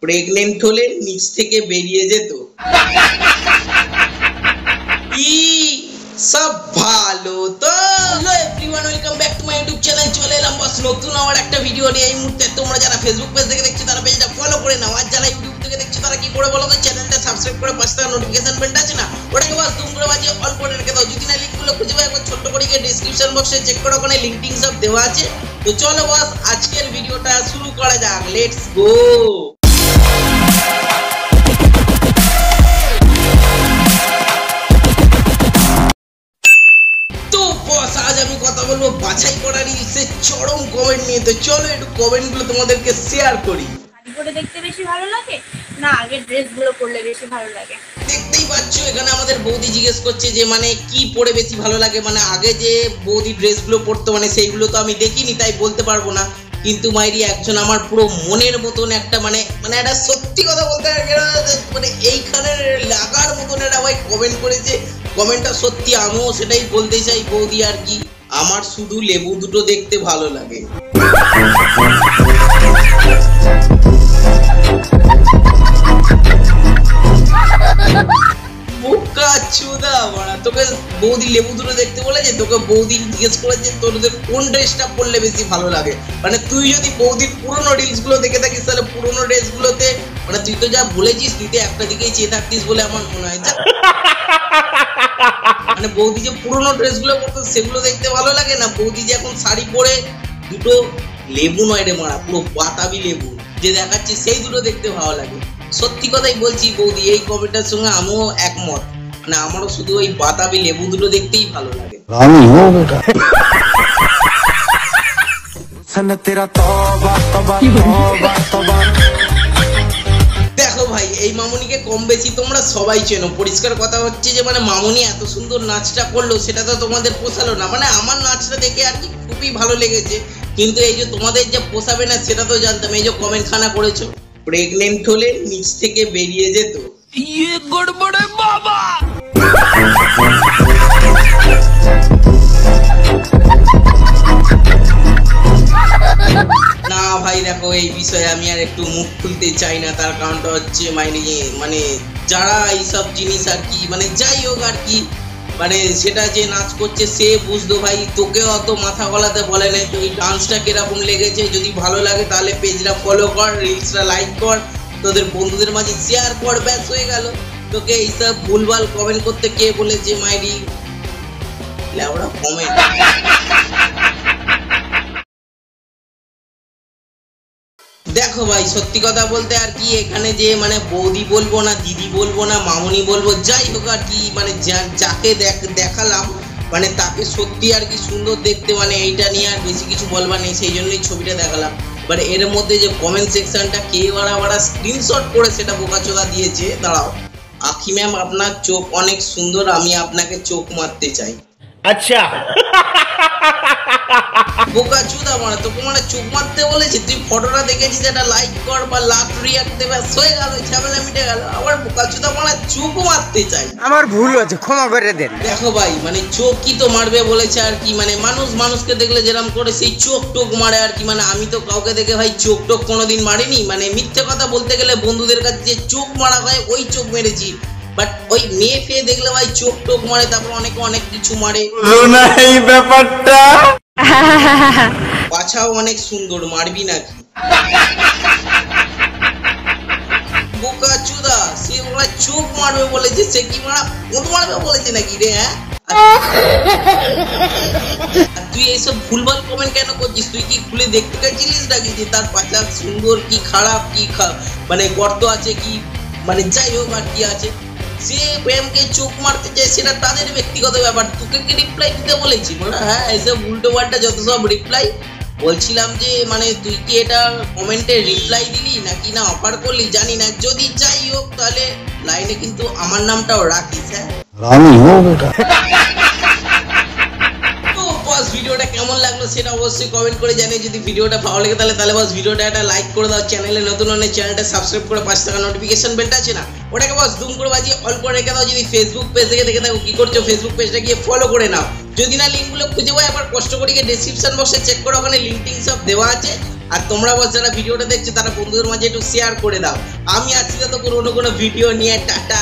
Pregnant হলে নিচ থেকে বেরিয়ে যেত। সব ভালো তো? Hello everyone, welcome back to my YouTube channel. চলে এলাম বস নতুন আবার একটা ভিডিও নিয়ে। এই মুহূর্তে তোমরা যারা ফেসবুক পেজ থেকে দেখছো তারা পেজটা ফলো করে নাও, আর যারা ইউটিউব থেকে দেখছো তারা কি করে বলো তো, চ্যানেলটা সাবস্ক্রাইব করে পাশে থাকা নোটিফিকেশন বেলটা আছে না, ওটাকে বাস দুম করে বাজিয়ে অল করে রেখে দাও। যদি না লিঙ্কগুলো খুঁজে পাও একবার ছোট্ট করে গিয়ে ডেসক্রিপশন বক্সে চেক করো, ওখানে লিঙ্ক টিঙ্ক সব দেওয়া আছে। তো চলো বস আজকের ভিডিওটা শুরু করা যাক, লেটস গো। আজ আমি কথা বলবো বাছাই করা রিলসের চরম কমেন্ট নিয়ে। তো চলো একটু কমেন্টগুলো তোমাদেরকে শেয়ার করি। শাড়ি পরে দেখতে বেশি ভালো লাগে না আগের ড্রেসগুলো পরলে বেশি ভালো লাগে? দেখতেই পাচ্ছ এখানে আমাদের বৌদি জিজ্ঞেস করছে যে মানে কি পরে বেশি ভালো লাগে। মানে আগে যে বৌদি ড্রেসগুলো পরতো মানে সেইগুলো তো আমি দেখিনি, তাই বলতে পারবো না। কিন্তু মাইরি একজন আমার পুরো মনের মতন একটা মানে একটা সত্যি কথা বলতে মানে এইখানের লাগার মতন একটা ভাই কমেন্ট করেছে। কমেন্টটা সত্যি, আমিও সেটাই বলতে চাই বৌদি আর কি, আমার শুধু লেবু দুটো দেখতে ভালো লাগে। তোকে বৌদি লেবু দুটো দেখতে বলেছে, তোকে বৌদি জিজ্ঞেস করেছে তোদের কোন ড্রেসটা পরলে বেশি ভালো লাগে। মানে তুই যদি বৌদির পুরোনো রিলস গুলো দেখে থাকিস তাহলে পুরোনো ড্রেস গুলোতে মানে তুই তো যা বলেছিস তুই তো একটা দিকেই চেয়ে থাকতিস বলে আমার মনে হয়। মানে বৌদি যে পুরোনো ড্রেস গুলো পরতো সেগুলো দেখতে ভালো লাগে না, বৌদি যে এখন শাড়ি পরে দুটো লেবু নয় রে মারা, পুরো বাতাবি লেবু যে দেখাচ্ছে সেই দুটো দেখতে ভালো লাগে। সত্যি কথাই বলছি বৌদি, এই কমেন্টের সঙ্গে আমিও একমত। মানে আমারও শুধু ওই বাতাবি লেবু দুটো দেখতেই ভালো লাগে। দেখো ভাই এই মামুনিকে কম বেশি তোমরা সবাই চেনো। পরিষ্কার কথা হচ্ছে যে মানে মামুনি এত সুন্দর নাচটা করলো সেটা তো তোমাদের পোষালো না। মানে আমার নাচটা দেখে আর কি খুবই ভালো লেগেছে, কিন্তু এই যে তোমাদের যে পোষাবে না সেটা তো জানতাম। এই যে কমেন্ট খানা করেছো প্রেগনেন্ট হলে নিচ থেকে বেরিয়ে যেত, ইয়ে গড়বড়ে বাবা। না ভাই দেখো এই বিষয়ে আমি আর একটু মুখ খুলতে চাই না। তার কারণটা হচ্ছে মানে যারা এইসব জিনিস আর কি মানে যাই হোক আর কি মানে সেটা যে নাচ করছে সে বুঝতো ভাই, তোকে অত মাথা গলাতে বলে নাই। তো এই ডান্সটা কিরকম লেগেছে যদি ভালো লাগে তাহলে পেজটা ফলো কর, রিলসটা লাইক কর, তোদের বন্ধুদের মাঝে শেয়ার কর, ব্যাস হয়ে গেল। তোকে এইসব ভুলভাল কমেন্ট করতে কে বলেছে মাইরি লেওড়া কমেন্ট। দেখো ভাই সত্যি কথা বলতে আর কি এখানে যে মানে বৌদি বলবো না, দিদি বলবো না, মামুনি বলবো, যাই হোক আর কি মানে যাকে দেখালাম মানে তাকে সত্যি আর কি সুন্দর দেখতে। মানে এইটা নিয়ে আর বেশি কিছু বলবার নেই, সেই জন্যই ছবিটা দেখালাম। বাট এর মধ্যে যে কমেন্ট সেকশনটা কে বাড়া স্ক্রিনশট করে সেটা বোকাচোদা দিয়েছে। দাঁড়াও, আখি ম্যাম আপনার চোখ অনেক সুন্দর, আমি আপনাকে চোখ মারতে চাই। আচ্ছা বোকাচোদা মানে তোকে মানে চোখ মারতে বলেছি, তুই ফটোটা দেখেছিস এটা লাইক কর বা লাভ রিঅ্যাক্ট দে, ব্যাস হয়ে গেল, ঝামেলা মিটে গেল। আবার বোকাচোদা মানে চোখ মারতে চাই, আমার ভুল হয়েছে ক্ষমা করে দেন। দেখো ভাই মানে চোখ কি তো মারবে বলেছে আর কি, মানে মানুষকে দেখলে যেরকম করে সেই চোখ টোক মারে আর কি। মানে আমি তো কাউকে দেখে ভাই চোখ টোক কোনোদিন মারিনি। মানে মিথ্যে কথা বলতে গেলে বন্ধুদের কাছে যে চোখ মারা হয় ওই চোখ মেরেছি। বাট ওই মেয়ে ফেয়ে দেখলে ভাই চোখ টোক মারে, তারপর অনেকে অনেক কিছু মারে। এই ব্যাপারটা পাছাও অনেক সুন্দর, মারবি নাকি? বোকাচোদা সে ওরা চোখ মারবে বলেছে, সে কি মারবে বলেছে নাকি রে? হ্যাঁ তুই এইসব ভুলভাল কমেন্ট কেন করছিস? তুই কি খুলে দেখতে চাইছিলিস নাকি যে তার পাছা সুন্দর কি খারাপ, কি মানে গর্ত আছে কি মানে যাই হোক আর কি আছে। সে প্রেমকে চোখ মারতে চায় সেটা তাদের ব্যক্তিগত ব্যাপার, তোকে কি রিপ্লাই দিতে বলেছি? হ্যাঁ এসব উল্টো পাল্টা যত সব রিপ্লাই। বলছিলাম যে মানে তুই কি এটা কমেন্টে রিপ্লাই দিলি নাকি না অফার করলি জানি না। যদি যাই হোক তাহলে লাইনে কিন্তু আমার নামটাও রাখিস। হ্যাঁ ভিডিওটা কেমন লাগলো সেটা অবশ্যই কমেন্ট করে জানিয়ে। যদি ভিডিওটা ভালো লাগে তাহলে বস ভিডিওটা একটা লাইক করে দাও। চ্যানেলে নতুন হলে চ্যানেলটা সাবস্ক্রাইব করে পাশে থাকা নোটিফিকেশন বেলটা আছে না ওটাকে বস দুম করে বাজিয়ে অল করে রেখে দাও। যদি ফেসবুক পেজ থেকে দেখে থাকো কি করছো ফেসবুক পেজটা গিয়ে ফলো করে নাও। যদি না লিঙ্কগুলো খুঁজে পাই আবার কষ্ট করে ডেসক্রিপশন বক্সে চেক করো, ওখানে লিঙ্ক টিঙ্ক সব দেওয়া আছে। আর তোমরা বস যারা ভিডিওটা দেখছো তারা বন্ধুদের মাঝে একটু শেয়ার করে দাও। আমি আজকে তো কোনো ভিডিও নিয়ে টাটা।